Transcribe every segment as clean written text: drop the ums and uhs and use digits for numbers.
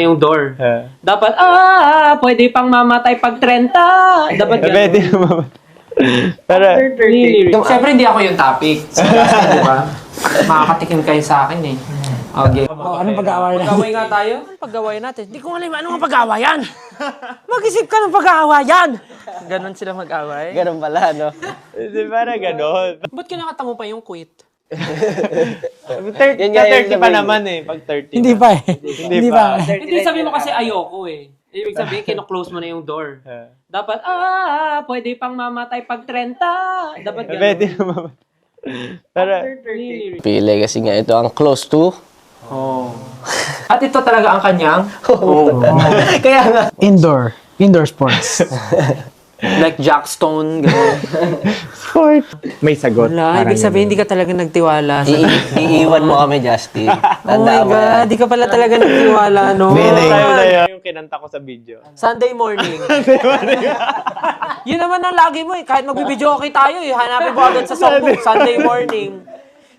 yung door. Ah. Dapat, pwede pang mamatay pag 30. Dapat ganun. Pwede naman. Pero, Siyempre, hindi ako yung topic. So, di ba? Makakatikim kayo sa akin eh. Okay. Anong pag-aaway natin? Pag-away nga tayo? Pag-away natin. Hindi ko alam ano nga pag-aawayan. Mag-isip ka ng pag-aawayan. Ganon sila mag-away. Ganun pala, no? hindi para ganon. Ba't kinakata mo pa yung quit? 30, Yan nga yung 30 pa sabihin. naman eh. Pag 30 Hindi na. pa eh. Hindi pa. Hindi, sabi mo kasi ayoko eh. Ibig sabihin, kino-close mo na yung door. Ah. Dapat, pwede pang mamatay pag 30. Dapat ganun. Pwede naman. Pero, Pili kasi nga ito ang close to. Oh. At ito talaga ang kanyang Kaya nga. Indoor sports. like Jack Stone, gano'n. sport. May sagot. Wala, ibig sabihin hindi ka talaga nagtiwala. Iiwan mo kami, Justin. Oh my God, di ka pala talaga nagtiwala, no? Tayo na yun. Yung kinanta ko sa video. Sunday morning. Yun naman ang lagi mo eh. Kahit magbibideo okay tayo eh. Hanapin mo agad sa songbook. Sunday morning.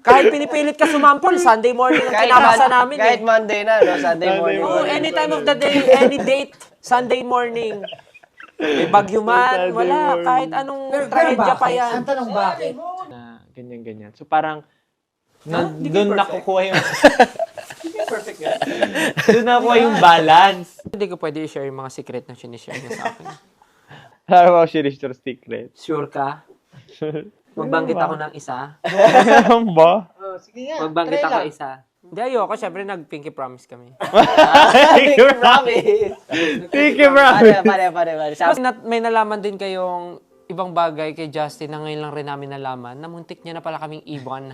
Kahit pinipilit ka sumampol, Sunday morning ang kinabasa namin eh. Kahit Monday na, no? Sunday morning. Oh, any time of the day, any date, Sunday morning. May bagyo man, wala. Kahit anong trahedya pa yan. Ang tanong bakit? Na ganyan-ganyan. So parang, doon nakukuha yung... Doon nakukuha yung balance. Hindi ko pwede i-share yung mga secret na sinishare niya sa akin. Para ako share secret. Sure ka? Magbanggit ako ng isa? Ano ba? Magbanggit ako isa? Hindi, ayoko. Siyempre, nag-pinky promise kami. Thank you, promise. Thank you, promise. Pare. Tapos may nalaman din kayong ibang bagay kay Justin na ngayon lang rin namin nalaman na muntik niya na pala kaming ibon.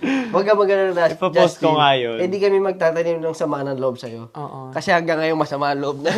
Huwag ka magano na, Ipopost ko nga yun. Hindi kami magtatanim ng sama ng loob sa'yo. Oo. Kasi hanggang ngayon masama ang loob na.